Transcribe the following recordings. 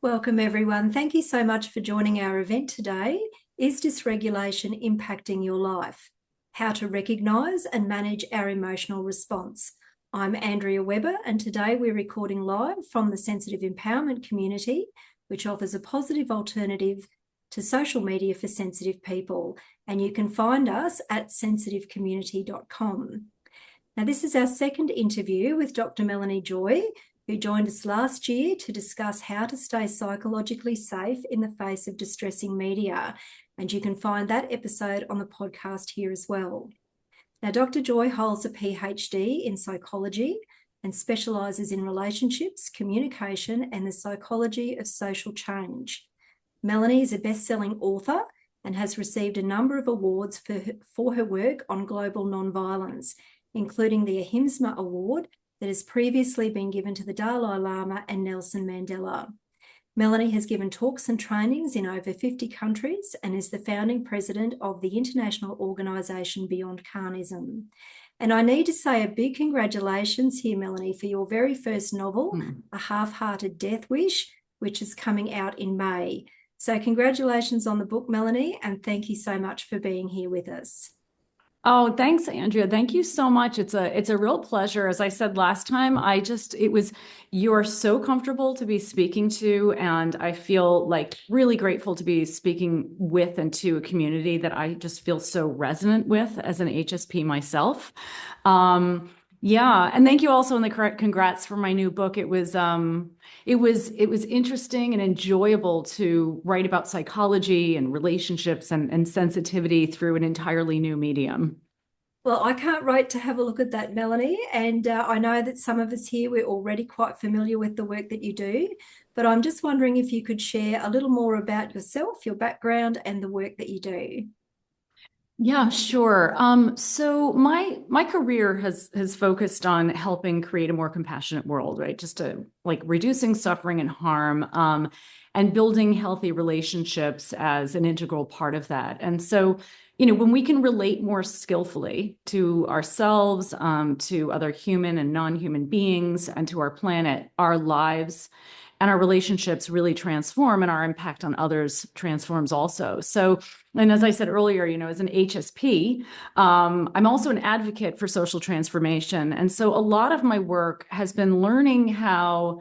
Welcome, everyone. Thank you so much for joining our event today. Is dysregulation impacting your life? How to recognise and manage our emotional response. I'm Andrea Webber, and today we're recording live from the Sensitive Empowerment community, which offers a positive alternative to social media for sensitive people. And you can find us at sensitivecommunity.com. Now, this is our second interview with Dr. Melanie Joy, who joined us last year to discuss how to stay psychologically safe in the face of distressing media. And you can find that episode on the podcast here as well. Now, Dr. Joy holds a PhD in psychology and specialises in relationships, communication, and the psychology of social change. Melanie is a best-selling author and has received a number of awards for her work on global nonviolence, including the Ahimsa Award that has previously been given to the Dalai Lama and Nelson Mandela. Melanie has given talks and trainings in over 50 countries and is the founding president of the international organisation Beyond Carnism. And I need to say a big congratulations here, Melanie, for your very first novel, A Half-Hearted Death Wish, which is coming out in May. So congratulations on the book, Melanie, and thank you so much for being here with us. Oh, thanks, Andrea. Thank you so much. It's a real pleasure. As I said last time, you're so comfortable to be speaking to, and I feel like really grateful to be speaking with and to a community that I just feel so resonant with as an HSP myself. Yeah, and thank you also in the congrats for my new book. It was interesting and enjoyable to write about psychology and relationships and sensitivity through an entirely new medium. Well, I can't wait to have a look at that, Melanie. And I know that some of us here, we're already quite familiar with the work that you do, but I'm just wondering if you could share a little more about yourself, your background, and the work that you do. Yeah, sure. So my career has focused on helping create a more compassionate world, right? Just to like reducing suffering and harm, and building healthy relationships as an integral part of that. And so, when we can relate more skillfully to ourselves, to other human and non-human beings, and to our planet, our lives and our relationships really transform, and our impact on others transforms also. So, and as I said earlier, as an HSP, I'm also an advocate for social transformation. And so a lot of my work has been learning how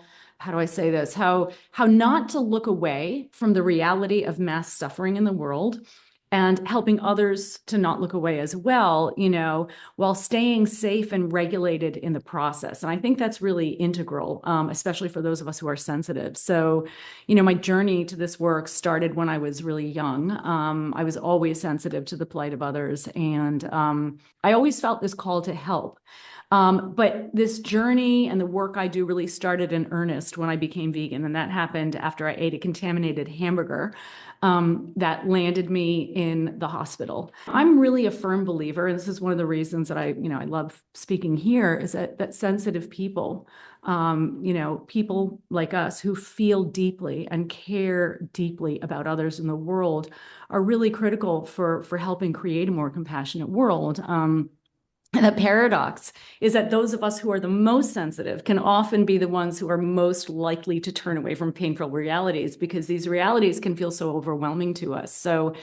do I say this, how not to look away from the reality of mass suffering in the world, and helping others to not look away as well, while staying safe and regulated in the process. And I think that's really integral, especially for those of us who are sensitive. So, my journey to this work started when I was really young. I was always sensitive to the plight of others, and I always felt this call to help. But this journey and the work I do really started in earnest when I became vegan. And that happened after I ate a contaminated hamburger that landed me in the hospital. I'm really a firm believer, and this is one of the reasons that I love speaking here, is that sensitive people, people like us who feel deeply and care deeply about others in the world are really critical for helping create a more compassionate world. The paradox is that those of us who are the most sensitive can often be the ones who are most likely to turn away from painful realities, because these realities can feel so overwhelming to us. So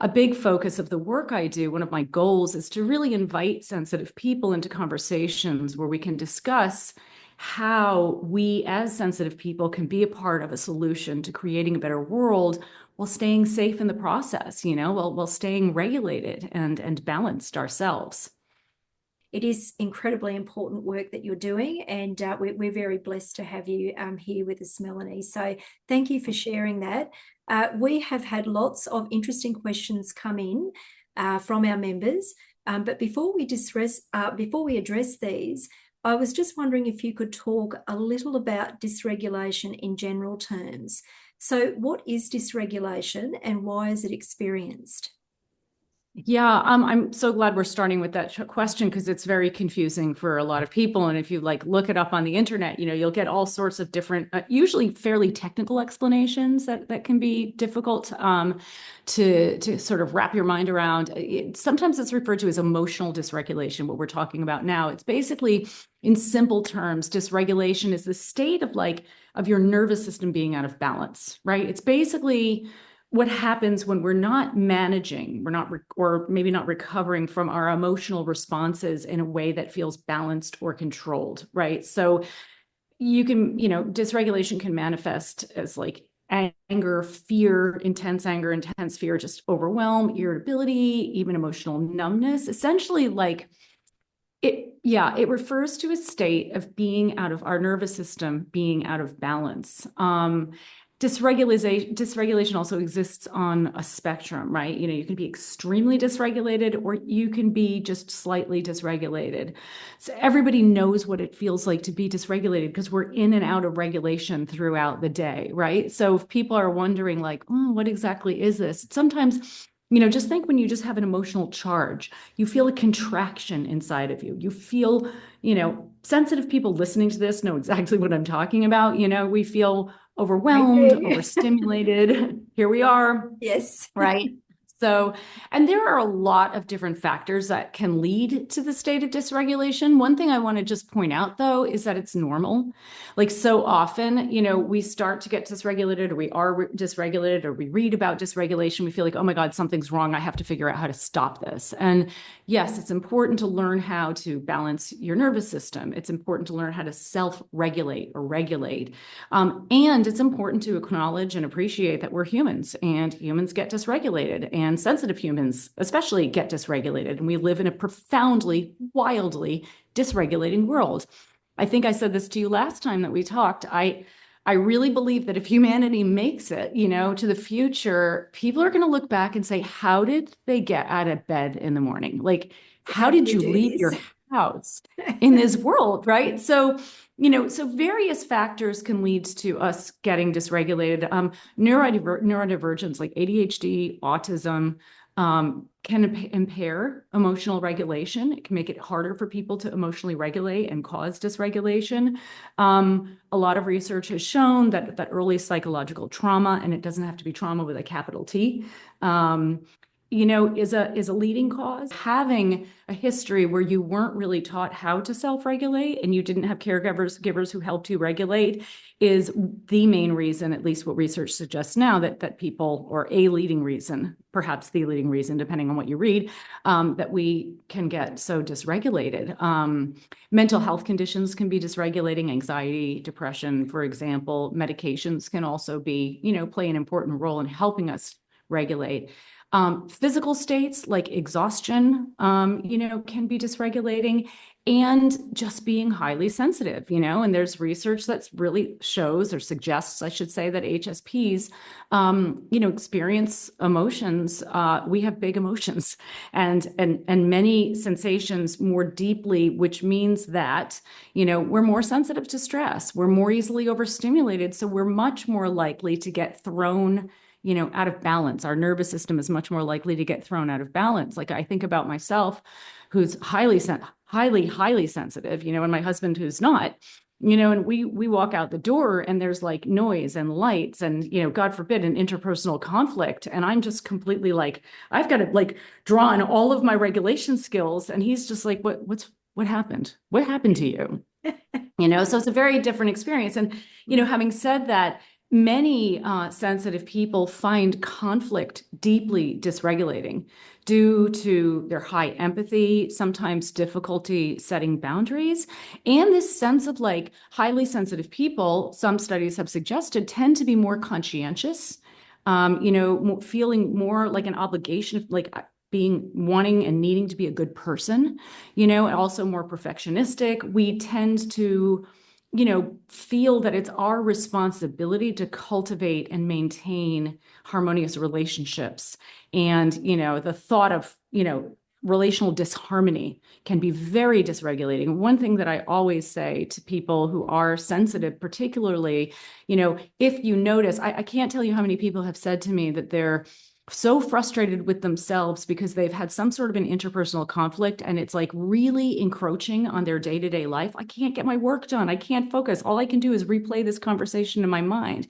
a big focus of the work I do, one of my goals, is to really invite sensitive people into conversations where we can discuss how we as sensitive people can be a part of a solution to creating a better world while staying safe in the process, while staying regulated and balanced ourselves. It is incredibly important work that you're doing, and we're very blessed to have you here with us, Melanie. So thank you for sharing that. We have had lots of interesting questions come in from our members, but before we address these, I was just wondering if you could talk a little about dysregulation in general terms. So what is dysregulation and why is it experienced? Yeah, I'm so glad we're starting with that question because it's very confusing for a lot of people. And if you like look it up on the internet, you'll get all sorts of different, usually fairly technical explanations that can be difficult to sort of wrap your mind around. Sometimes it's referred to as emotional dysregulation, what we're talking about now. It's basically, in simple terms, dysregulation is the state of your nervous system being out of balance, right? It's basically what happens when we're not managing, or maybe not recovering from our emotional responses in a way that feels balanced or controlled, right? So dysregulation can manifest as like anger, fear, intense fear, just overwhelm, irritability, even emotional numbness. Essentially, it refers to a state of being out of our nervous system, being out of balance. Dysregulation also exists on a spectrum, right? You can be extremely dysregulated or you can be just slightly dysregulated. So everybody knows what it feels like to be dysregulated because we're in and out of regulation throughout the day, right? So if people are wondering like, what exactly is this? Sometimes, just think when you just have an emotional charge, you feel a contraction inside of you. You feel, sensitive people listening to this know exactly what I'm talking about. We feel I overwhelmed, do. overstimulated. Here we are, Yes. right? So, and there are a lot of different factors that can lead to the state of dysregulation. One thing I want to just point out, though, is that it's normal. Like so often, we start to get dysregulated, or we are dysregulated, or we read about dysregulation. We feel like, oh my God, something's wrong. I have to figure out how to stop this. And yes, it's important to learn how to balance your nervous system. It's important to learn how to self-regulate or regulate. And it's important to acknowledge and appreciate that we're humans and humans get dysregulated, and sensitive humans especially get dysregulated. And we live in a profoundly, wildly dysregulating world. I think I said this to you last time that we talked. I really believe that if humanity makes it, to the future, people are going to look back and say, how did they get out of bed in the morning? Like, how How did did we you do leave this? your house in this world, right? So, so various factors can lead to us getting dysregulated. Neurodivergence like ADHD, autism, can impair emotional regulation. It can make it harder for people to emotionally regulate and cause dysregulation. A lot of research has shown that early psychological trauma, and it doesn't have to be trauma with a capital T, is a leading cause. Having a history where you weren't really taught how to self-regulate and you didn't have caregivers who helped you regulate is the main reason, at least what research suggests now, that people, or a leading reason, perhaps the leading reason, depending on what you read, that we can get so dysregulated. Mental health conditions can be dysregulating, anxiety, depression, for example. Medications can also play an important role in helping us regulate. Physical states like exhaustion, can be dysregulating, and just being highly sensitive, and there's research that really shows or suggests, I should say, that HSPs, experience emotions. We have big emotions and many sensations more deeply, which means that, we're more sensitive to stress. We're more easily overstimulated. So we're much more likely to get thrown out of balance. Our nervous system is much more likely to get thrown out of balance. Like I think about myself, who's highly sensitive, and my husband who's not, and we walk out the door and there's like noise and lights and, God forbid, an interpersonal conflict. And I'm just completely like, I've got to like draw on all of my regulation skills. And he's just like, what happened? What happened to you? So it's a very different experience. And, having said that, many sensitive people find conflict deeply dysregulating due to their high empathy, sometimes difficulty setting boundaries, and this sense of like highly sensitive people, some studies have suggested, tend to be more conscientious, feeling more like an obligation, like being wanting and needing to be a good person, and also more perfectionistic. We tend to feel that it's our responsibility to cultivate and maintain harmonious relationships. And, the thought of, relational disharmony can be very dysregulating. One thing that I always say to people who are sensitive, particularly, if you notice, I can't tell you how many people have said to me that they're so frustrated with themselves because they've had some sort of an interpersonal conflict and it's like really encroaching on their day-to-day life. I can't get my work done. I can't focus. All I can do is replay this conversation in my mind.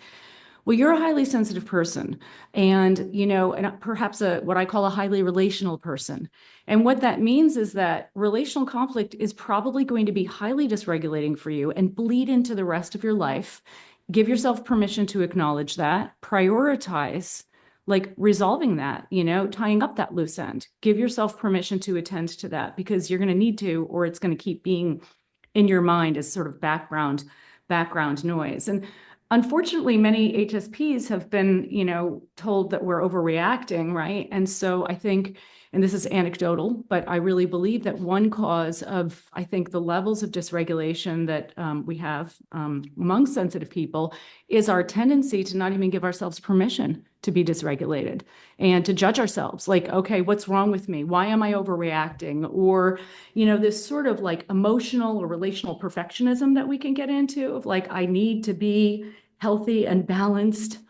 Well, you're a highly sensitive person and, and perhaps what I call a highly relational person. And what that means is that relational conflict is probably going to be highly dysregulating for you and bleed into the rest of your life. Give yourself permission to acknowledge that, prioritize like resolving that, tying up that loose end. Give yourself permission to attend to that because you're going to need to, or it's going to keep being in your mind as sort of background noise. And unfortunately, many HSPs have been, told that we're overreacting, right? And so I think, and this is anecdotal, but I really believe that one cause of, I think, the levels of dysregulation that we have among sensitive people is our tendency to not even give ourselves permission to be dysregulated and to judge ourselves like, okay, what's wrong with me? Why am I overreacting? Or, this sort of like emotional or relational perfectionism that we can get into of like, I need to be healthy and balanced.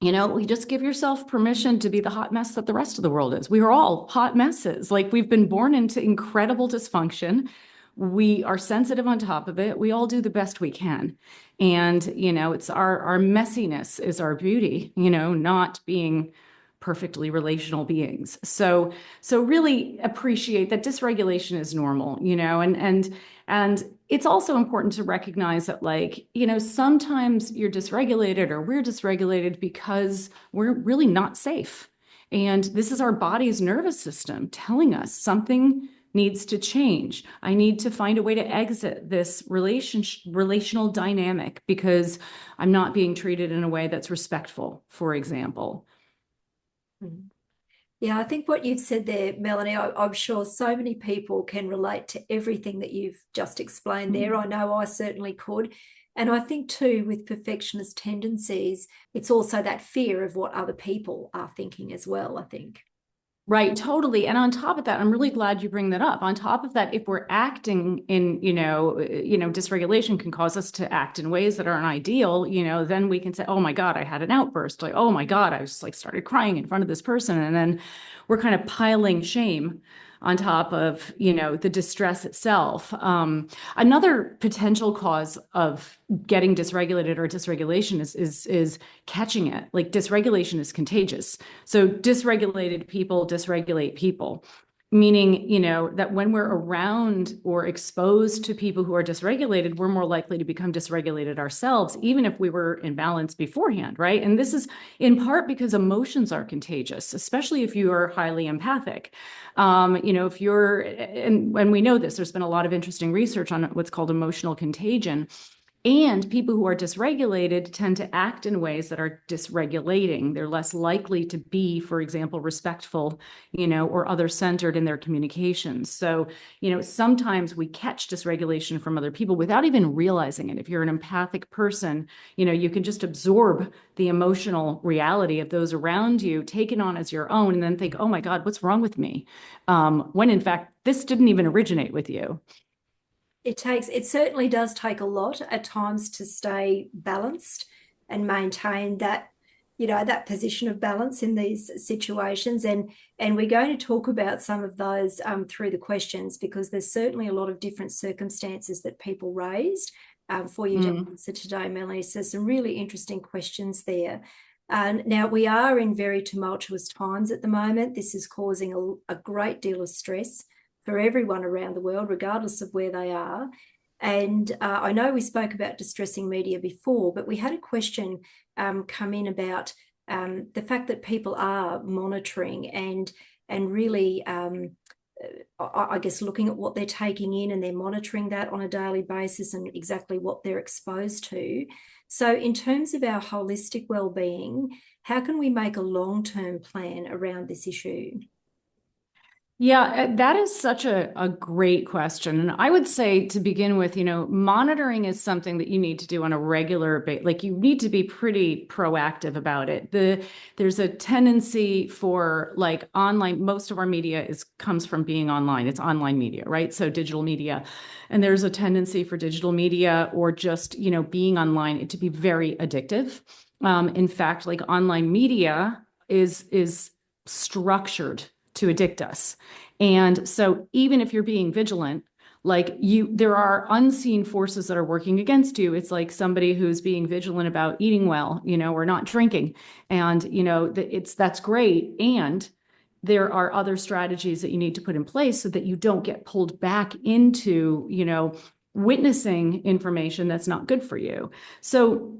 We just give yourself permission to be the hot mess that the rest of the world is. We are all hot messes. Like we've been born into incredible dysfunction. We are sensitive on top of it. We all do the best we can. And, it's our messiness is our beauty, not being perfectly relational beings. So really appreciate that dysregulation is normal, and it's also important to recognize that like, sometimes you're dysregulated or we're dysregulated because we're really not safe. And this is our body's nervous system telling us something needs to change. I need to find a way to exit this relational dynamic because I'm not being treated in a way that's respectful, for example. Yeah, I think what you've said there, Melanie, I'm sure so many people can relate to everything that you've just explained there. I know I certainly could. And I think too, with perfectionist tendencies, it's also that fear of what other people are thinking as well, I think. Right, totally. And on top of that, I'm really glad you bring that up. On top of that, if we're acting in, dysregulation can cause us to act in ways that aren't ideal, then we can say, oh my God, I had an outburst. Like, oh my God, I just like started crying in front of this person. And then we're kind of piling shame on top of, the distress itself. Another potential cause of getting dysregulated or dysregulation is catching it. Like dysregulation is contagious. So dysregulated people dysregulate people, meaning, that when we're around or exposed to people who are dysregulated, we're more likely to become dysregulated ourselves, even if we were in balance beforehand, right? And this is in part because emotions are contagious, especially if you are highly empathic. If you're, and when we know this, there's been a lot of interesting research on what's called emotional contagion. And people who are dysregulated tend to act in ways that are dysregulating. They're less likely to be, for example, respectful, or other-centered in their communications. So, sometimes we catch dysregulation from other people without even realizing it. If you're an empathic person, you can just absorb the emotional reality of those around you, take it on as your own, and then think, oh my God, what's wrong with me? When in fact, this didn't even originate with you. It certainly does take a lot at times to stay balanced and maintain that, that position of balance in these situations. And we're going to talk about some of those through the questions, because there's certainly a lot of different circumstances that people raised for you to answer today, Melanie. So some really interesting questions there. Now, we are in very tumultuous times at the moment. This is causing a great deal of stress for everyone around the world, regardless of where they are. And I know we spoke about distressing media before, but we had a question come in about the fact that people are monitoring and really, I guess, looking at what they're taking in, and they're monitoring that on a daily basis and exactly what they're exposed to. So in terms of our holistic well-being, how can we make a long-term plan around this issue? Yeah, that is such a great question. And I would say to begin with, monitoring is something that you need to do on a regular basis. Like you need to be pretty proactive about it. There's a tendency for like online, most of our media comes from being online. It's online media, right? So digital media. And there's a tendency for digital media or just, being online to be very addictive. In fact, like online media is structured to addict us. And so even if you're being vigilant, like there are unseen forces that are working against you. It's like somebody who's being vigilant about eating well, or not drinking. And, that's great. And there are other strategies that you need to put in place so that you don't get pulled back into, witnessing information that's not good for you. So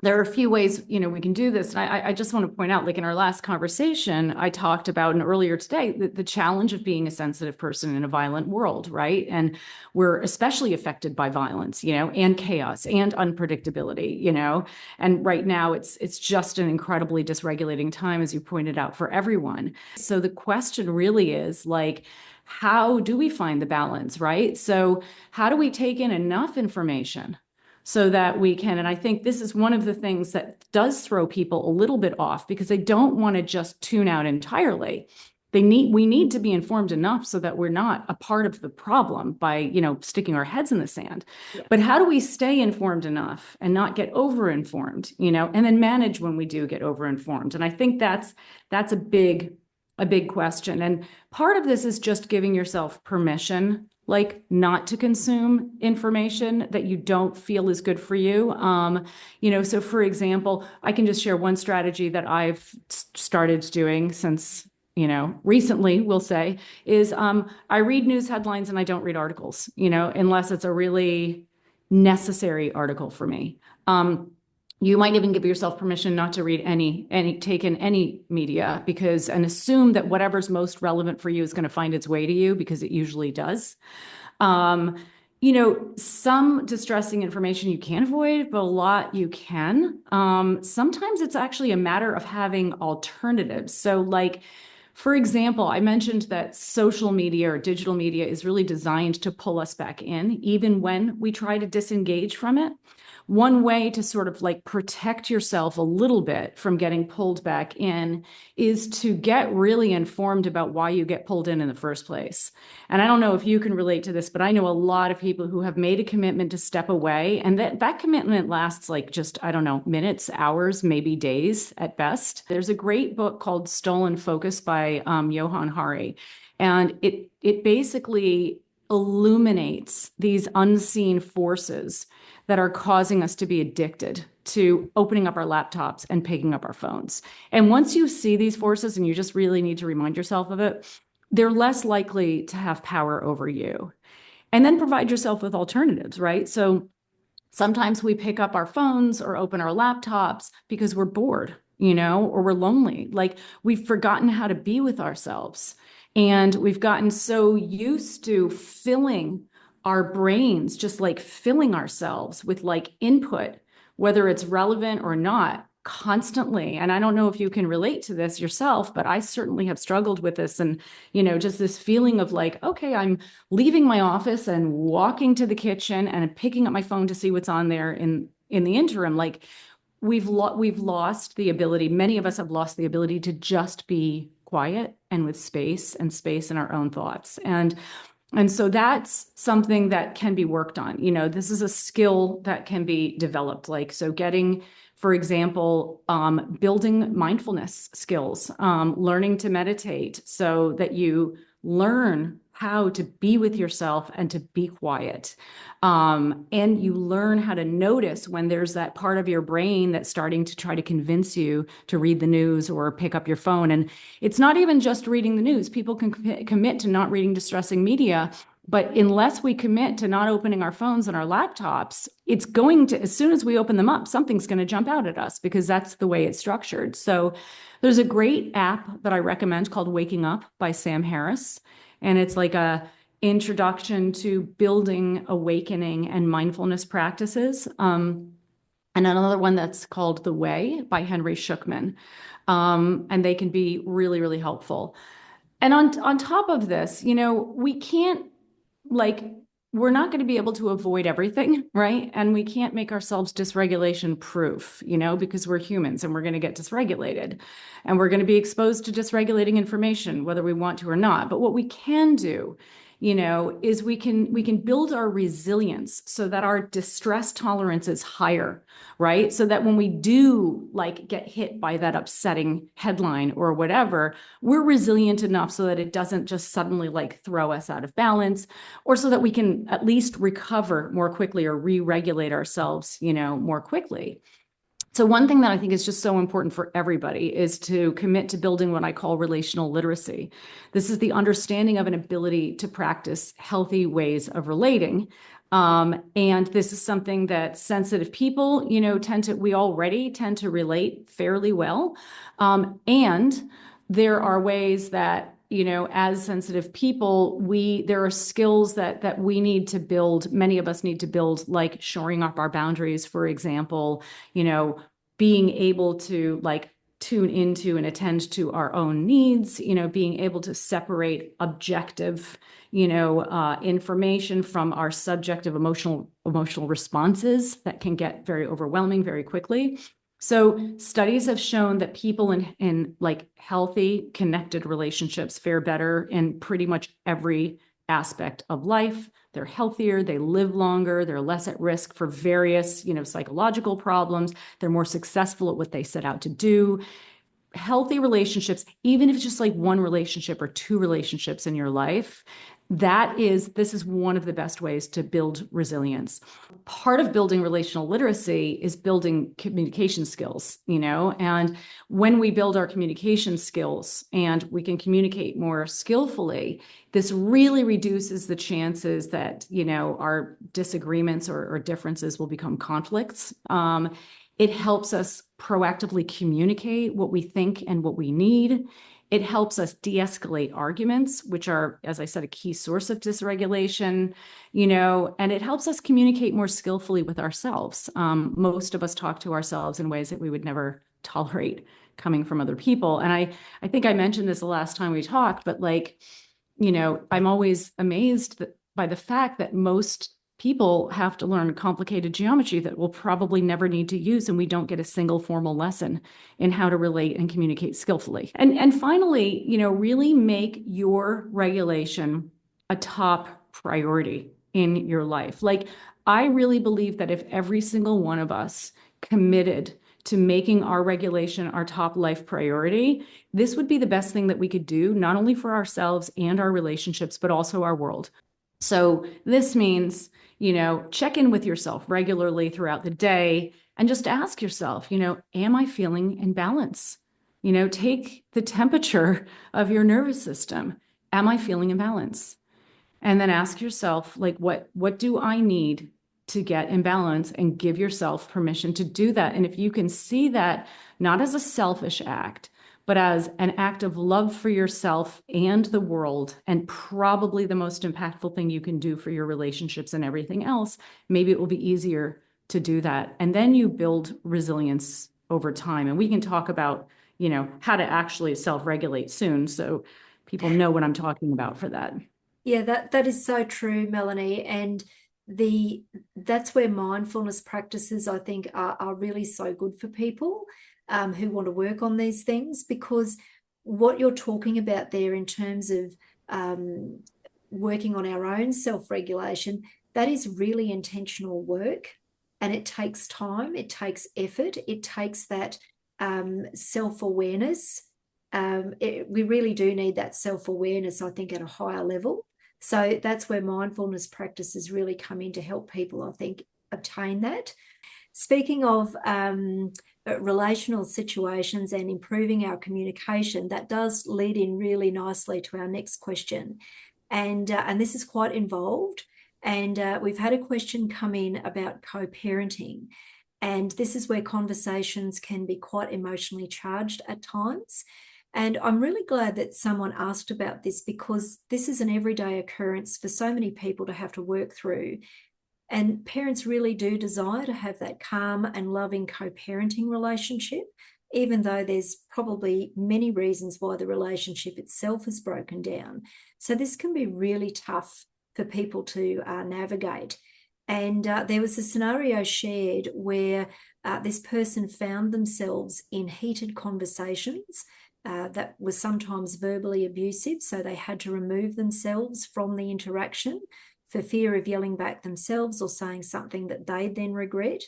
there are a few ways, we can do this. And I just want to point out, like in our last conversation, I talked about, and earlier today, the challenge of being a sensitive person in a violent world, right? And we're especially affected by violence, and chaos and unpredictability, and right now it's just an incredibly dysregulating time, as you pointed out, for everyone. So the question really is like, how do we find the balance, right? So how do we take in enough information so that we can, and I think this is one of the things that does throw people a little bit off, because they don't want to just tune out entirely. We need to be informed enough so that we're not a part of the problem by, sticking our heads in the sand. Yeah. But how do we stay informed enough and not get over-informed, and then manage when we do get over-informed? And I think that's a big question. And part of this is just giving yourself permission, like not to consume information that you don't feel is good for you. So for example, I can just share one strategy that I've started doing since, recently, we'll say, is I read news headlines and I don't read articles, unless it's a really necessary article for me. You might even give yourself permission not to read take in any media, and assume that whatever's most relevant for you is going to find its way to you, because it usually does. Some distressing information you can avoid, but a lot you can. Sometimes it's actually a matter of having alternatives. So like, for example, I mentioned that social media or digital media is really designed to pull us back in, even when we try to disengage from it. One way to sort of like protect yourself a little bit from getting pulled back in is to get really informed about why you get pulled in the first place. And I don't know if you can relate to this, but I know a lot of people who have made a commitment to step away, and that commitment lasts like just, I don't know, minutes, hours, maybe days at best. There's a great book called Stolen Focus by Johann Hari, and it basically illuminates these unseen forces that are causing us to be addicted to opening up our laptops and picking up our phones. And once you see these forces, and you just really need to remind yourself of it, they're less likely to have power over you. And then provide yourself with alternatives, right? So sometimes we pick up our phones or open our laptops because we're bored, or we're lonely. Like, we've forgotten how to be with ourselves. And we've gotten so used to filling our brains, just like filling ourselves with like input, whether it's relevant or not, constantly. And I don't know if you can relate to this yourself, but I certainly have struggled with this. And, just this feeling of like, okay, I'm leaving my office and walking to the kitchen and picking up my phone to see what's on there in the interim. Like, we've lost the ability, many of us have lost the ability to just be quiet and with space in our own thoughts. And so that's something that can be worked on. This is a skill that can be developed. Like, so getting, for example, building mindfulness skills, learning to meditate so that you learn how to be with yourself and to be quiet. And you learn how to notice when there's that part of your brain that's starting to try to convince you to read the news or pick up your phone. And it's not even just reading the news. People can commit to not reading distressing media, but unless we commit to not opening our phones and our laptops, it's going to, as soon as we open them up, something's going to jump out at us, because that's the way it's structured. So there's a great app that I recommend called Waking Up by Sam Harris. And it's like a introduction to building awakening and mindfulness practices. And another one that's called The Way by Henry Schuckman. And they can be really, really helpful. And on top of this, we can't, we're not going to be able to avoid everything, right? And we can't make ourselves dysregulation proof, because we're humans and we're going to get dysregulated, and we're going to be exposed to dysregulating information, whether we want to or not. But what we can do is we can build our resilience so that our distress tolerance is higher, right? So that when we do like get hit by that upsetting headline or whatever, we're resilient enough so that it doesn't just suddenly like throw us out of balance, or so that we can at least recover more quickly or re-regulate ourselves, more quickly. So one thing that I think is just so important for everybody is to commit to building what I call relational literacy. This is the understanding of an ability to practice healthy ways of relating. And this is something that sensitive people, we already tend to relate fairly well. And there are ways that, as sensitive people, there are skills that we need to build. Many of us need to build, like shoring up our boundaries, for example, being able to like tune into and attend to our own needs, being able to separate objective, information from our subjective emotional responses that can get very overwhelming very quickly. So studies have shown that people in like healthy, connected relationships fare better in pretty much every aspect of life. They're healthier, they live longer, they're less at risk for various, psychological problems. They're more successful at what they set out to do. Healthy relationships, even if it's just like one relationship or two relationships in your life, this is one of the best ways to build resilience. Part of building relational literacy is building communication skills, and when we build our communication skills and we can communicate more skillfully, this really reduces the chances that, our disagreements or differences will become conflicts. It helps us proactively communicate what we think and what we need. It helps us de-escalate arguments, which are, as I said, a key source of dysregulation, and it helps us communicate more skillfully with ourselves. Most of us talk to ourselves in ways that we would never tolerate coming from other people. And I think I mentioned this the last time we talked, but I'm always amazed by the fact that most people have to learn complicated geometry that we'll probably never need to use, and we don't get a single formal lesson in how to relate and communicate skillfully. And finally, really make your regulation a top priority in your life. Like, I really believe that if every single one of us committed to making our regulation our top life priority, this would be the best thing that we could do, not only for ourselves and our relationships, but also our world. So this means, check in with yourself regularly throughout the day and just ask yourself, am I feeling in balance? Take the temperature of your nervous system. Am I feeling in balance? And then ask yourself, like, what do I need to get in balance, and give yourself permission to do that. And if you can see that not as a selfish act, but as an act of love for yourself and the world, and probably the most impactful thing you can do for your relationships and everything else, maybe it will be easier to do that. And then you build resilience over time. And we can talk about, how to actually self-regulate soon, so people know what I'm talking about for that. Yeah, that is so true, Melanie. And that's where mindfulness practices, I think, are really so good for people who want to work on these things, because what you're talking about there in terms of working on our own self-regulation, that is really intentional work, and it takes time, it takes effort, it takes that self-awareness. We really do need that self-awareness, I think, at a higher level. So that's where mindfulness practices really come in to help people, I think, obtain that. Speaking of relational situations and improving our communication, that does lead in really nicely to our next question. And this is quite involved. And we've had a question come in about co-parenting. And this is where conversations can be quite emotionally charged at times. And I'm really glad that someone asked about this, because this is an everyday occurrence for so many people to have to work through. And parents really do desire to have that calm and loving co-parenting relationship, even though there's probably many reasons why the relationship itself has broken down. So this can be really tough for people to navigate. And there was a scenario shared where this person found themselves in heated conversations that was sometimes verbally abusive, so they had to remove themselves from the interaction for fear of yelling back themselves or saying something that they'd then regret.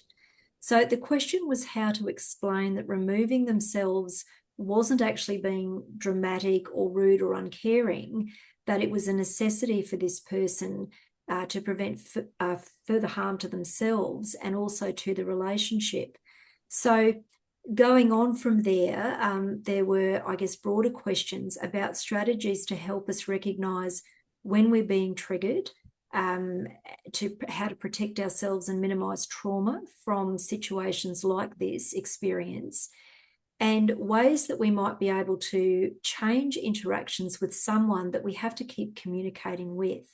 So the question was how to explain that removing themselves wasn't actually being dramatic or rude or uncaring, that it was a necessity for this person to prevent further harm to themselves and also to the relationship. So going on from there, there were, I guess, broader questions about strategies to help us recognise when we're being triggered, to how to protect ourselves and minimise trauma from situations like this experience, and ways that we might be able to change interactions with someone that we have to keep communicating with.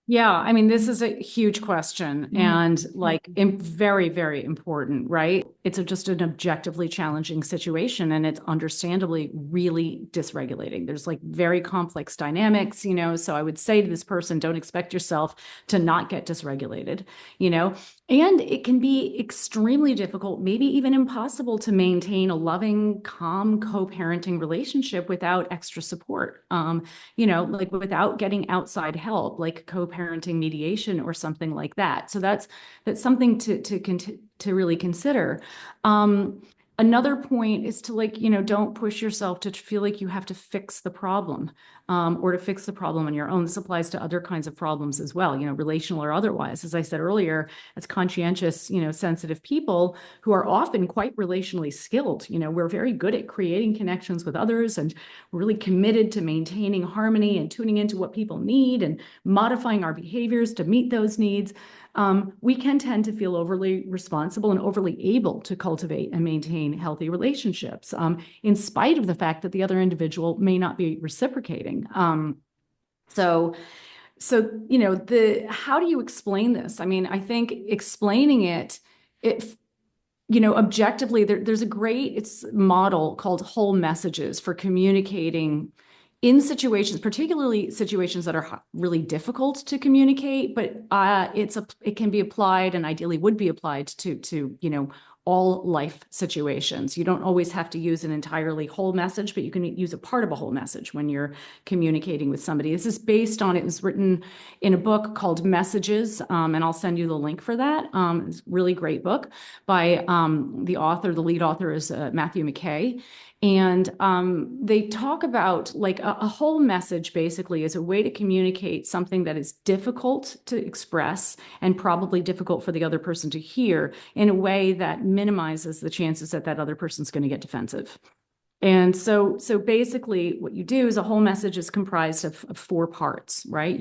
Yeah, I mean, this is a huge question and like very, very important, right? It's just an objectively challenging situation and it's understandably really dysregulating. There's like very complex dynamics, so I would say to this person, don't expect yourself to not get dysregulated, and it can be extremely difficult, maybe even impossible to maintain a loving, calm, co-parenting relationship without extra support, like without getting outside help, like co-parenting mediation or something like that. So that's something to really consider. Another point is to don't push yourself to feel like you have to fix the problem, or to fix the problem on your own. This applies to other kinds of problems as well, relational or otherwise. As I said earlier, as conscientious, sensitive people who are often quite relationally skilled, we're very good at creating connections with others and we're really committed to maintaining harmony and tuning into what people need and modifying our behaviors to meet those needs. We can tend to feel overly responsible and overly able to cultivate and maintain healthy relationships, in spite of the fact that the other individual may not be reciprocating. So how do you explain this? I mean, I think explaining it, objectively, there's a great model called whole messages for communicating in situations, particularly situations that are really difficult to communicate, but it can be applied and ideally would be applied to all life situations. You don't always have to use an entirely whole message, but you can use a part of a whole message when you're communicating with somebody. This is based on, it was written in a book called Messages, and I'll send you the link for that. It's a really great book by the lead author is Matthew McKay. And they talk about like a whole message basically is a way to communicate something that is difficult to express and probably difficult for the other person to hear in a way that minimizes the chances that that other person's going to get defensive. And so basically what you do is a whole message is comprised of 4 parts, right?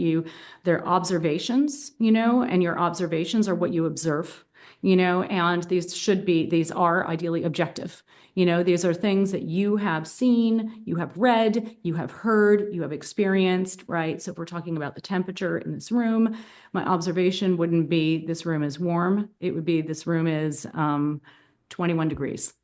They're observations, and your observations are what you observe, and these are ideally objective. These are things that you have seen, you have read, you have heard, you have experienced, right? So if we're talking about the temperature in this room, my observation wouldn't be this room is warm. It would be this room is 21 degrees.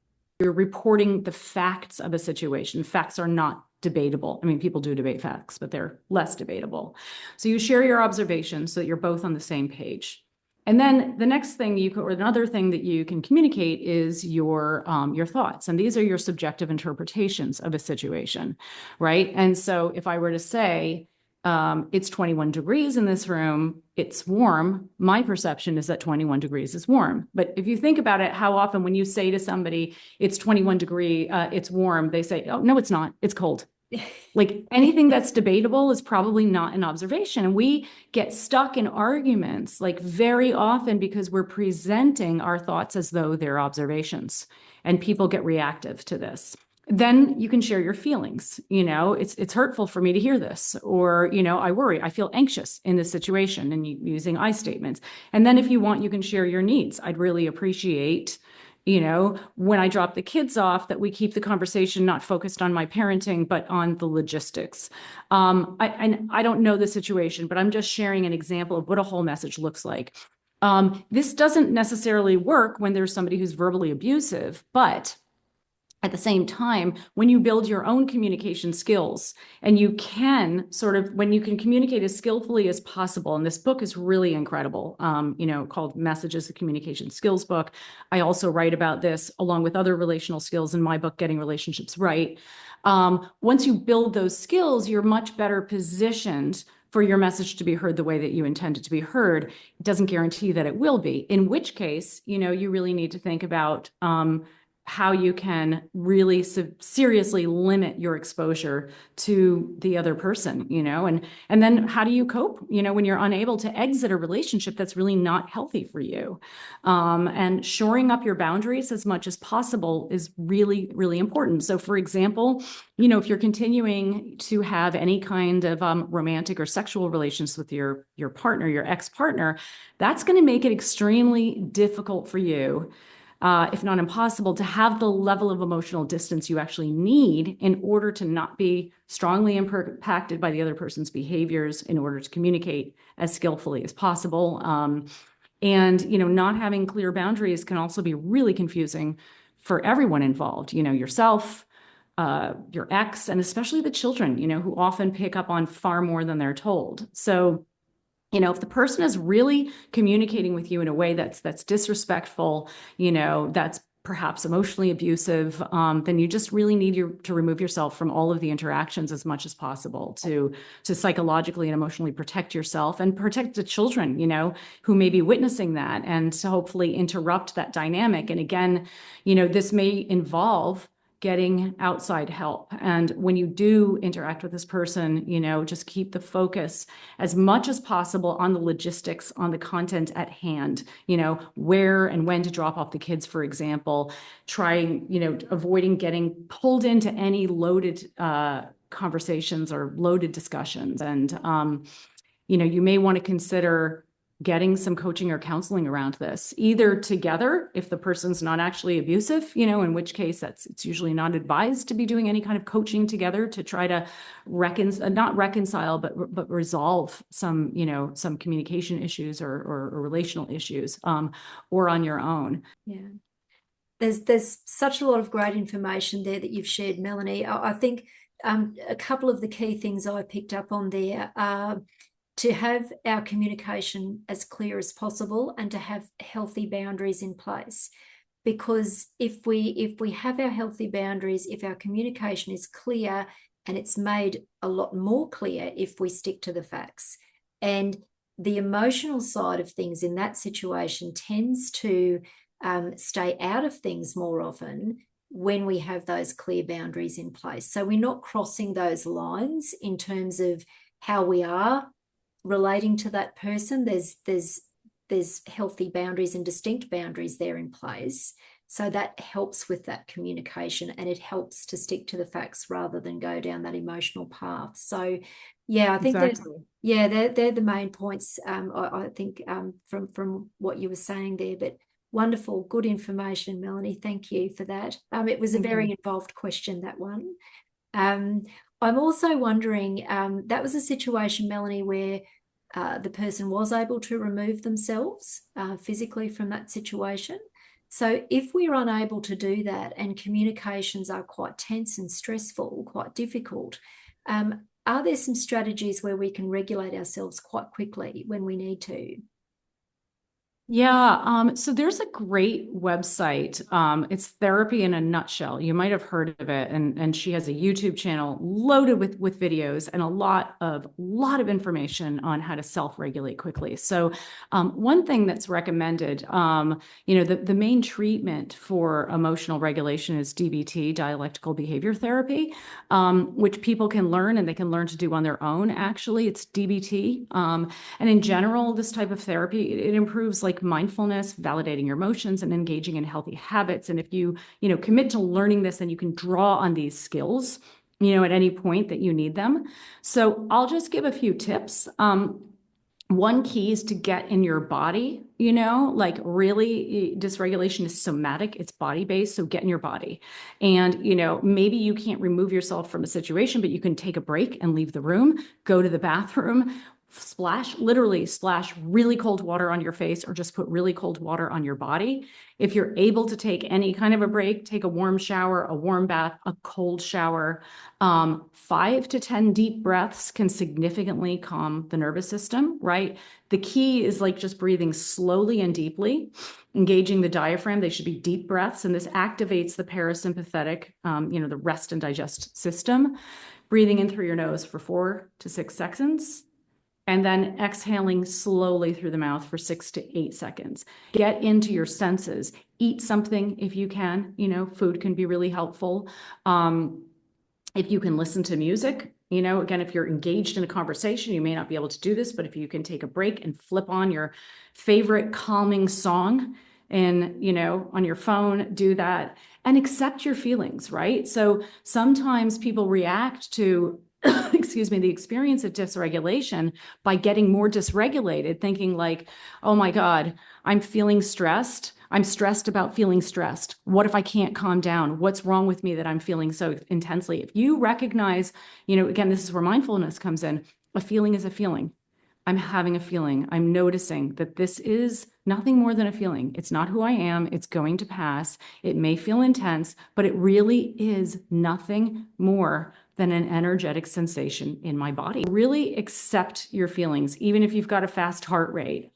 You're reporting the facts of a situation. Facts are not debatable. I mean, people do debate facts, but they're less debatable. So you share your observations so that you're both on the same page. And then the next thing another thing that you can communicate is your thoughts. And these are your subjective interpretations of a situation, right? And so if I were to say, it's 21 degrees in this room, it's warm, my perception is that 21 degrees is warm. But if you think about it, how often when you say to somebody, it's 21 degree, it's warm, they say, oh, no, it's not, it's cold. Like anything that's debatable is probably not an observation. And we get stuck in arguments like very often because we're presenting our thoughts as though they're observations, and people get reactive to this. Then you can share your feelings. It's hurtful for me to hear this, or, I worry, I feel anxious in this situation, and using I statements. And then if you want, you can share your needs. I'd really appreciate when I drop the kids off, that we keep the conversation not focused on my parenting, but on the logistics. I don't know the situation, but I'm just sharing an example of what a whole message looks like. This doesn't necessarily work when there's somebody who's verbally abusive, but At the same time, when you build your own communication skills and you can when you can communicate as skillfully as possible, and this book is really incredible, called Messages, the Communication Skills Book. I also write about this along with other relational skills in my book, Getting Relationships Right. Once you build those skills, you're much better positioned for your message to be heard the way that you intend it to be heard. It doesn't guarantee that it will be, in which case, you really need to think about how you can really seriously limit your exposure to the other person, and then how do you cope, when you're unable to exit a relationship that's really not healthy for you? And shoring up your boundaries as much as possible is really, really important. So for example, if you're continuing to have any kind of romantic or sexual relations with your partner, your ex-partner, that's going to make it extremely difficult for you, if not impossible, to have the level of emotional distance you actually need in order to not be strongly impacted by the other person's behaviors, in order to communicate as skillfully as possible. And not having clear boundaries can also be really confusing for everyone involved, yourself, your ex, and especially the children, who often pick up on far more than they're told. So if the person is really communicating with you in a way that's disrespectful, that's perhaps emotionally abusive, then you just really need to remove yourself from all of the interactions as much as possible to psychologically and emotionally protect yourself and protect the children, who may be witnessing that, and to hopefully interrupt that dynamic. And again, this may involve getting outside help. And when you do interact with this person, just keep the focus as much as possible on the logistics, on the content at hand, where and when to drop off the kids, for example, trying, avoiding getting pulled into any loaded conversations or loaded discussions. And, you may want to consider getting some coaching or counseling around this, either together if the person's not actually abusive, in which case it's usually not advised to be doing any kind of coaching together to try to not reconcile, but resolve some communication issues or relational issues, or on your own. Yeah. There's such a lot of great information there that you've shared, Melanie. I think a couple of the key things I picked up on there are to have our communication as clear as possible and to have healthy boundaries in place. Because if we have our healthy boundaries, if our communication is clear, and it's made a lot more clear if we stick to the facts. And the emotional side of things in that situation tends to stay out of things more often when we have those clear boundaries in place. So we're not crossing those lines in terms of how we are relating to that person. There's healthy boundaries and distinct boundaries there in place. So that helps with that communication, and it helps to stick to the facts rather than go down that emotional path. So yeah, I think Exactly. they're the main points, I think, from what you were saying there. But wonderful, good information, Melanie. Thank you for that. It was a very involved question, that one. I'm also wondering, that was a situation, Melanie, where the person was able to remove themselves physically from that situation. So if we're unable to do that and communications are quite tense and stressful, quite difficult, are there some strategies where we can regulate ourselves quite quickly when we need to? Yeah, so there's a great website. It's Therapy in a Nutshell. You might have heard of it, and she has a YouTube channel loaded with videos and a lot of information on how to self-regulate quickly. So one thing that's recommended, the main treatment for emotional regulation is DBT, dialectical behavior therapy, which people can learn, and they can learn to do on their own. Actually, it's DBT, and in general, this type of therapy, it improves like mindfulness, validating your emotions, and engaging in healthy habits. And if you commit to learning this, then you can draw on these skills, at any point that you need them. So I'll just give a few tips. One key is to get in your body, like really dysregulation is somatic, it's body-based. So get in your body. And, maybe you can't remove yourself from a situation, but you can take a break and leave the room, go to the bathroom, literally splash really cold water on your face or just put really cold water on your body. If you're able to take any kind of a break, take a warm shower, a warm bath, a cold shower. 5 to 10 deep breaths can significantly calm the nervous system, right? The key is like just breathing slowly and deeply, engaging the diaphragm. They should be deep breaths, and this activates the parasympathetic, the rest and digest system. Breathing in through your nose for 4 to 6 seconds, and then exhaling slowly through the mouth for 6 to 8 seconds. Get into your senses. Eat something if you can. Food can be really helpful. If you can listen to music, again, if you're engaged in a conversation, you may not be able to do this, but if you can take a break and flip on your favorite calming song and, on your phone, do that and accept your feelings, right? So sometimes people react to excuse me, the experience of dysregulation by getting more dysregulated, thinking like, oh my God, I'm feeling stressed. I'm stressed about feeling stressed. What if I can't calm down? What's wrong with me that I'm feeling so intensely? If you recognize, again, this is where mindfulness comes in. A feeling is a feeling. I'm having a feeling. I'm noticing that this is nothing more than a feeling. It's not who I am. It's going to pass. It may feel intense, but it really is nothing more than an energetic sensation in my body. Really accept your feelings, even if you've got a fast heart rate.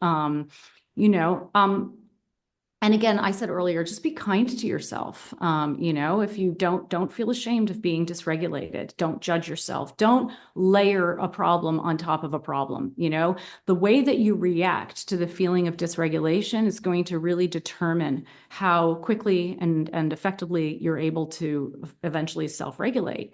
And again, I said earlier, just be kind to yourself. If you don't feel ashamed of being dysregulated, don't judge yourself. Don't layer a problem on top of a problem. The way that you react to the feeling of dysregulation is going to really determine how quickly and effectively you're able to eventually self-regulate.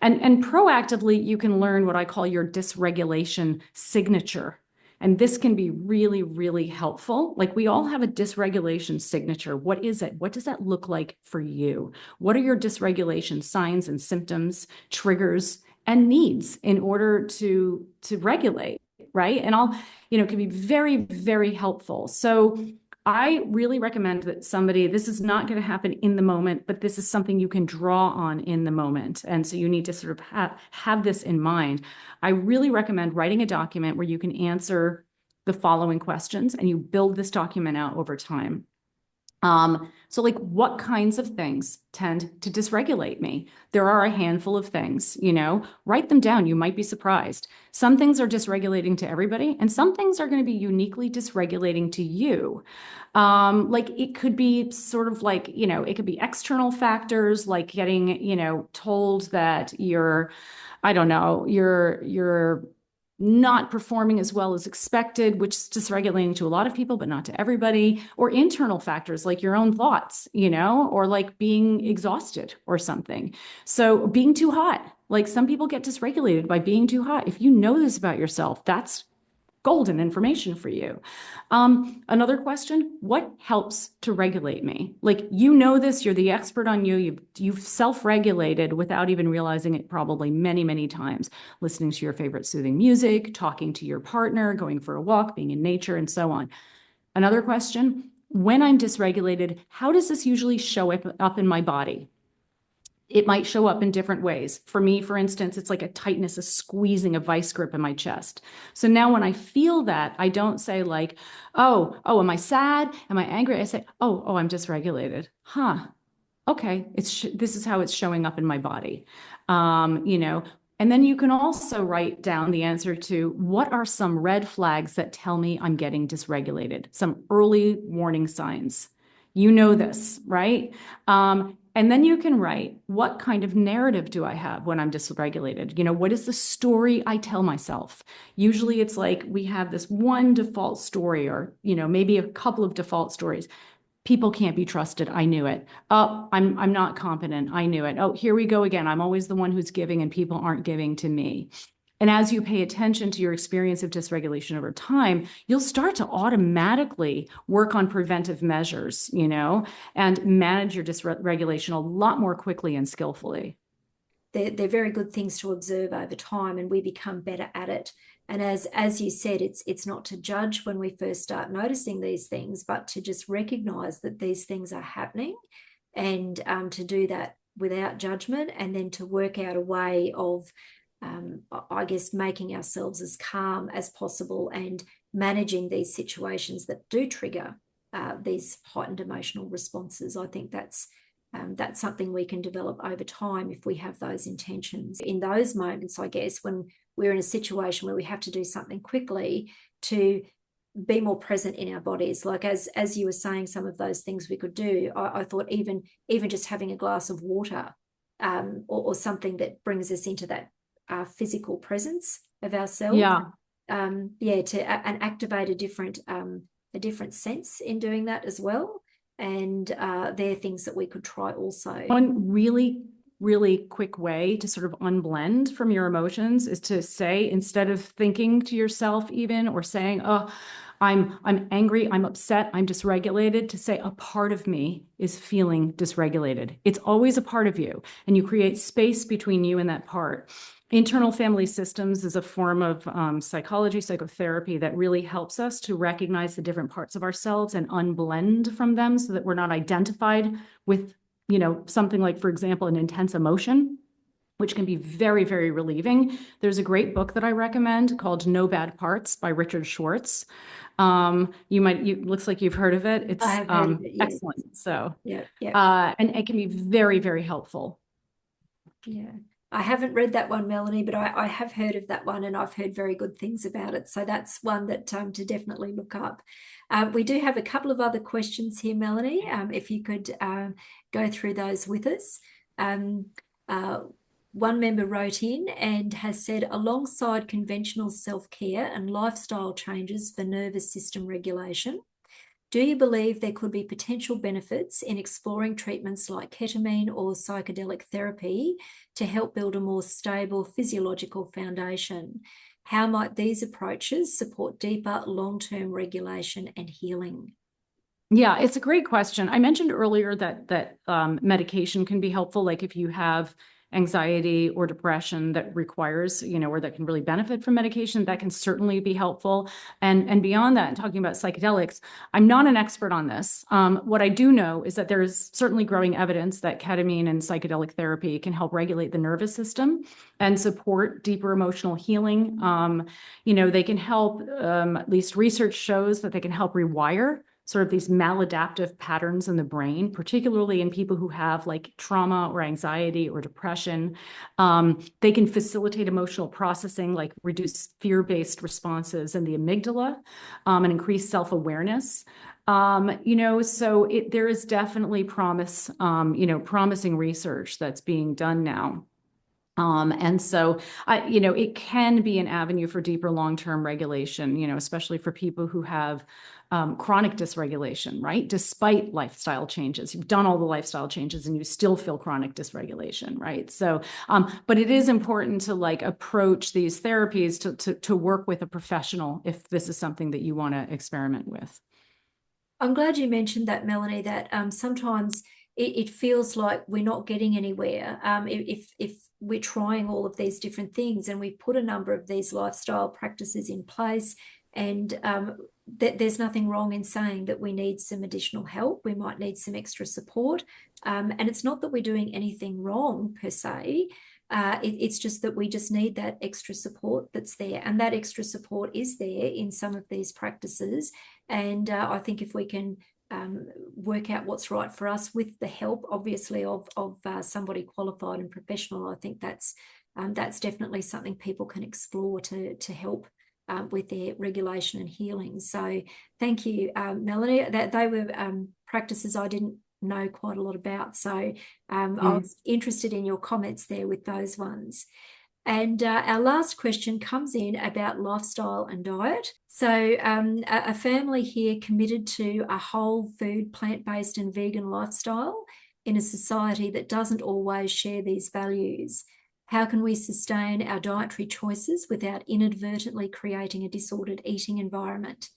And proactively, you can learn what I call your dysregulation signature. And this can be really, really helpful. Like, we all have a dysregulation signature. What is it? What does that look like for you? What are your dysregulation signs and symptoms, triggers, and needs in order to regulate, right? And it can be very, very helpful. So I really recommend that this is not going to happen in the moment, but this is something you can draw on in the moment. And so you need to sort of have this in mind. I really recommend writing a document where you can answer the following questions, and you build this document out over time. So like, what kinds of things tend to dysregulate me? There are a handful of things, write them down. You might be surprised. Some things are dysregulating to everybody, and some things are going to be uniquely dysregulating to you. Like, it could be sort of like, it could be external factors, like getting, told that I don't know, you're not performing as well as expected, which is dysregulating to a lot of people, but not to everybody, or internal factors like your own thoughts, or like being exhausted or something. So being too hot, like some people get dysregulated by being too hot. If you know this about yourself, that's golden information for you. Another question, what helps to regulate me? Like, this, you're the expert on you. You've self-regulated without even realizing it probably many, many times. Listening to your favorite soothing music, talking to your partner, going for a walk, being in nature, and so on. Another question, when I'm dysregulated, how does this usually show up in my body? It might show up in different ways. For me, for instance, it's like a tightness, a squeezing, a vice grip in my chest. So now when I feel that, I don't say like, oh, am I sad? Am I angry? I say, oh, I'm dysregulated. Huh. Okay. This is how it's showing up in my body. And then you can also write down the answer to what are some red flags that tell me I'm getting dysregulated, some early warning signs. This, right? And then you can write, what kind of narrative do I have when I'm dysregulated? What is the story I tell myself? Usually it's like we have this one default story, or, maybe a couple of default stories. People can't be trusted. I knew it. Oh, I'm not competent. I knew it. Oh, here we go again. I'm always the one who's giving and people aren't giving to me. And as you pay attention to your experience of dysregulation over time, you'll start to automatically work on preventive measures, and manage your dysregulation a lot more quickly and skillfully. They're very good things to observe over time, and we become better at it. And as you said, it's not to judge when we first start noticing these things, but to just recognize that these things are happening, and to do that without judgment, and then to work out a way of I guess, making ourselves as calm as possible and managing these situations that do trigger these heightened emotional responses. I think that's something we can develop over time if we have those intentions. In those moments, I guess, when we're in a situation where we have to do something quickly, to be more present in our bodies. Like as you were saying, some of those things we could do. I thought even just having a glass of water, or something that brings us into that physical presence of ourselves. Yeah. And activate a different sense in doing that as well. And they're things that we could try also. One really, really quick way to sort of unblend from your emotions is to say, instead of thinking to yourself even, or saying, oh, I'm angry, I'm upset, I'm dysregulated, to say a part of me is feeling dysregulated. It's always a part of you, and you create space between you and that part. Internal family systems is a form of psychology, psychotherapy that really helps us to recognize the different parts of ourselves and unblend from them so that we're not identified with, something like, for example, an intense emotion, which can be very, very relieving. There's a great book that I recommend called No Bad Parts by Richard Schwartz. Looks like you've heard of it. It's I have heard of it, yes. excellent. So, yeah. and it can be very, very helpful. Yeah. I haven't read that one, Melanie, but I have heard of that one, and I've heard very good things about it. So that's one that to definitely look up. We do have a couple of other questions here, Melanie, if you could go through those with us. One member wrote in and has said, alongside conventional self-care and lifestyle changes for nervous system regulation, do you believe there could be potential benefits in exploring treatments like ketamine or psychedelic therapy to help build a more stable physiological foundation? How might these approaches support deeper long-term regulation and healing? Yeah, it's a great question. I mentioned earlier that medication can be helpful, like if you have anxiety or depression that requires, or that can really benefit from medication, that can certainly be helpful. And beyond that, talking about psychedelics, I'm not an expert on this. What I do know is that there is certainly growing evidence that ketamine and psychedelic therapy can help regulate the nervous system and support deeper emotional healing. They can help, at least research shows that they can help rewire sort of these maladaptive patterns in the brain, particularly in people who have like trauma or anxiety or depression. They can facilitate emotional processing, like reduce fear-based responses in the amygdala, and increase self-awareness. So there is definitely promising research that's being done now. And so, it can be an avenue for deeper long-term regulation, especially for people who have chronic dysregulation, right? Despite lifestyle changes, you've done all the lifestyle changes and you still feel chronic dysregulation, right? So, but it is important to approach these therapies to work with a professional if this is something that you want to experiment with. I'm glad you mentioned that, Melanie, that sometimes it feels like we're not getting anywhere. If we're trying all of these different things and we've put a number of these lifestyle practices in place, and there's nothing wrong in saying that we need some additional help, we might need some extra support. And it's not that we're doing anything wrong per se. It's just that we just need that extra support that's there. And that extra support is there in some of these practices. And I think if we can work out what's right for us with the help, obviously, of somebody qualified and professional, I think that's definitely something people can explore to help with their regulation and healing. So thank you, Melanie. That they were practices I didn't know quite a lot about. So I was interested in your comments there with those ones. And our last question comes in about lifestyle and diet. So a family here committed to a whole food, plant-based and vegan lifestyle in a society that doesn't always share these values. How can we sustain our dietary choices without inadvertently creating a disordered eating environment?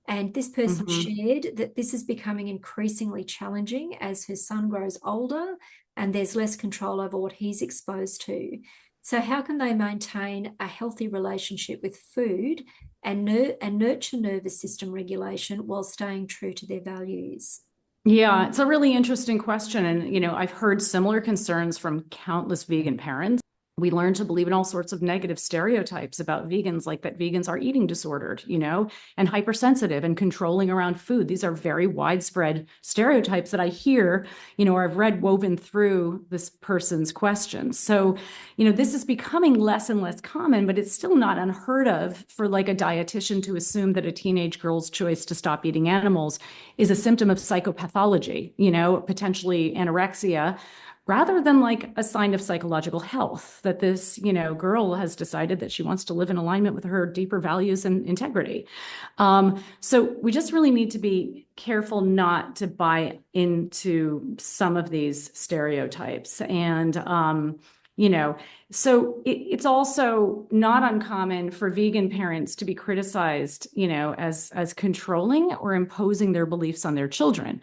And this person shared that this is becoming increasingly challenging as her son grows older and there's less control over what he's exposed to. So how can they maintain a healthy relationship with food and nurture nervous system regulation while staying true to their values? Yeah, it's a really interesting question. And, I've heard similar concerns from countless vegan parents. We learn to believe in all sorts of negative stereotypes about vegans, like that vegans are eating disordered, and hypersensitive and controlling around food. These are very widespread stereotypes that I hear, or I've read woven through this person's questions. So, this is becoming less and less common, but it's still not unheard of for like a dietitian to assume that a teenage girl's choice to stop eating animals is a symptom of psychopathology, potentially anorexia, rather than like a sign of psychological health, that this, girl has decided that she wants to live in alignment with her deeper values and integrity. So we just really need to be careful not to buy into some of these stereotypes. And, so it's also not uncommon for vegan parents to be criticized, as controlling or imposing their beliefs on their children.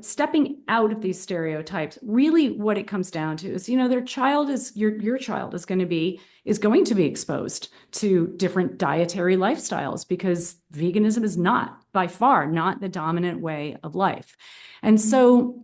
Stepping out of these stereotypes, really what it comes down to is, their child is your child is going to be exposed to different dietary lifestyles, because veganism is not, by far, not the dominant way of life. And so,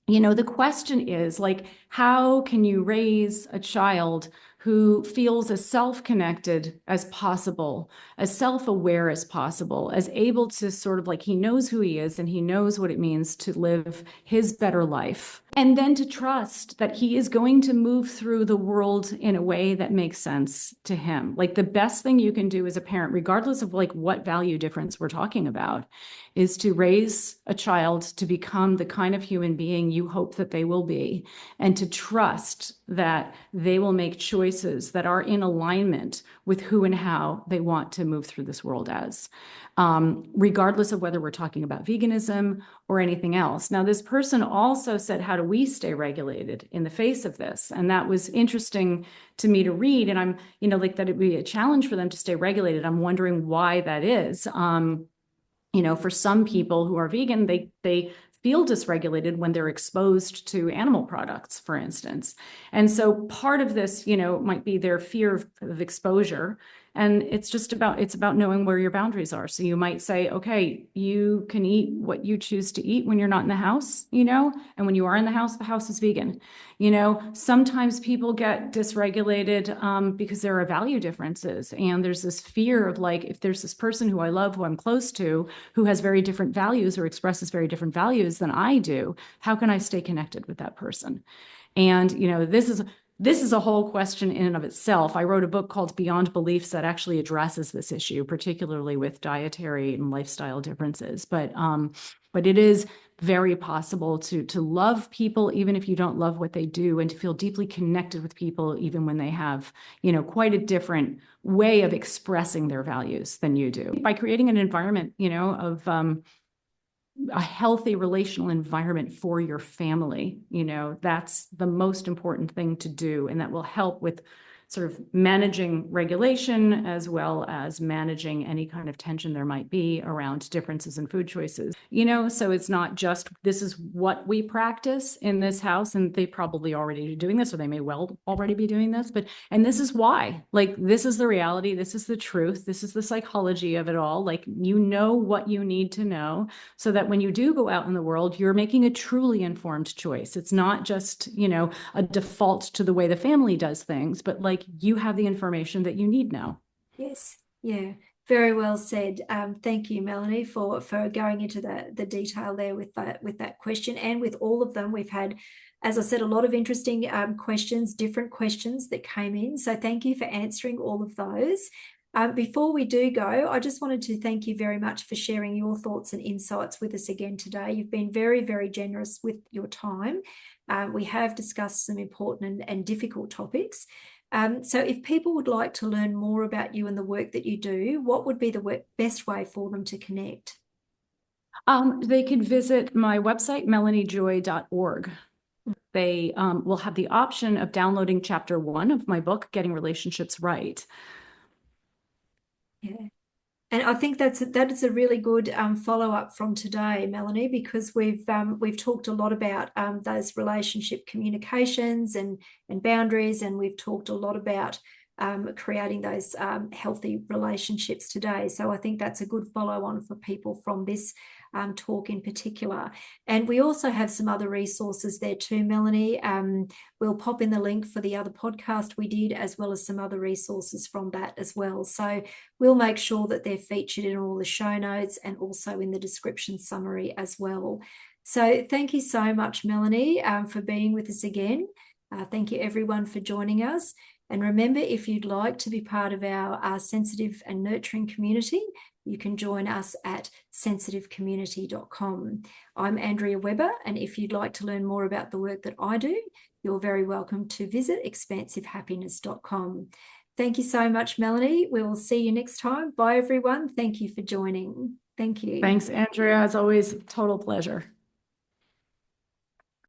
the question is, like, how can you raise a child who feels as self-connected as possible, as self-aware as possible, as able to sort of like, he knows who he is and he knows what it means to live his better life. And then to trust that he is going to move through the world in a way that makes sense to him. Like, the best thing you can do as a parent, regardless of like what value difference we're talking about, is to raise a child to become the kind of human being you hope that they will be, and to trust that they will make choices that are in alignment with who and how they want to move through this world as, regardless of whether we're talking about veganism or anything else. Now, this person also said, how do we stay regulated in the face of this? And that was interesting to me to read. And I'm, like, that it'd be a challenge for them to stay regulated. I'm wondering why that is. For some people who are vegan, they feel dysregulated when they're exposed to animal products, for instance. And so part of this, might be their fear of exposure. And it's about knowing where your boundaries are. So you might say, okay, you can eat what you choose to eat when you're not in the house, and when you are in the house is vegan. Sometimes people get dysregulated because there are value differences. And there's this fear of, like, if there's this person who I love, who I'm close to, who has very different values or expresses very different values than I do, how can I stay connected with that person? And, this is a whole question in and of itself. I wrote a book called Beyond Beliefs that actually addresses this issue, particularly with dietary and lifestyle differences. But it is very possible to love people even if you don't love what they do, and to feel deeply connected with people even when they have, quite a different way of expressing their values than you do. By creating an environment, of a healthy relational environment for your family, that's the most important thing to do. And that will help with sort of managing regulation, as well as managing any kind of tension there might be around differences in food choices. So it's not just, this is what we practice in this house, and they probably already doing this, or they may well already be doing this, and this is why, like, this is the reality, this is the truth, this is the psychology of it all. Like, what you need to know, so that when you do go out in the world, you're making a truly informed choice. It's not just, a default to the way the family does things, but like, you have the information that you need now. Yes. Yeah. Very well said. Thank you, Melanie, for going into the detail there with that question, and with all of them. We've had, as I said, a lot of interesting questions, different questions that came in. So thank you for answering all of those. Before we do go, I just wanted to thank you very much for sharing your thoughts and insights with us again today. You've been very, very generous with your time. We have discussed some important and difficult topics. So if people would like to learn more about you and the work that you do, what would be the best way for them to connect? They could visit my website, melaniejoy.org. They will have the option of downloading chapter 1 of my book, Getting Relationships Right. Yeah. And I think that is a really good follow-up from today, Melanie, because we've talked a lot about those relationship communications and boundaries, and we've talked a lot about creating those healthy relationships today. So I think that's a good follow-on for people from this talk in particular. And we also have some other resources there too, Melanie. We'll pop in the link for the other podcast we did, as well as some other resources from that as well. So we'll make sure that they're featured in all the show notes and also in the description summary as well. So thank you so much, Melanie, for being with us again. Thank you, everyone, for joining us. And remember, if you'd like to be part of our sensitive and nurturing community, you can join us at sensitivecommunity.com. I'm Andrea Webber, and if you'd like to learn more about the work that I do, you're very welcome to visit expansivehappiness.com. Thank you so much, Melanie. We will see you next time. Bye, everyone. Thank you for joining. Thank you. Thanks, Andrea. As always, total pleasure.